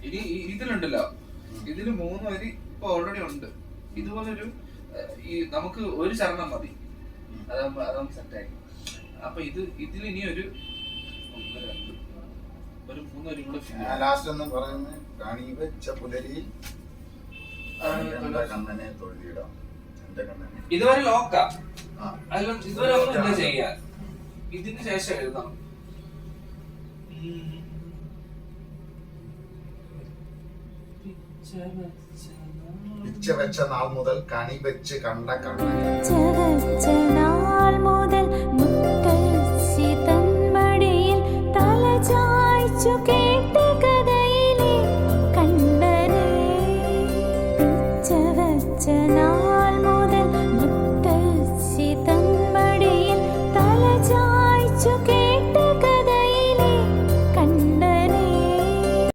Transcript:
ഇനി ഇതിലുണ്ടല്ലോ, ഇതില് 3 വരി ഇപ്പൊ ഓൾറെഡി ഉണ്ട്. ഇതുപോലൊരു ഈ നമുക്ക് ഒരു ചരണം മതി, അതാകുമ്പോ സെറ്റായി. അപ്പൊ ഇതിൽ ഇനി ഒരു 3 വരി കൂടെ ഇതുവരെ ലോക്കാ, ഇതുവരെ ഒന്നും ചെയ്യാൻ. ഇതിന് ശേഷം എഴുതണം. വെച്ച നാൾ മുതൽ കണി വെച്ച് കണ്ട നാൾ മുതൽ മുത്തശ്ശി തൻ മടിയിൽ തല ചായ്ച്ചു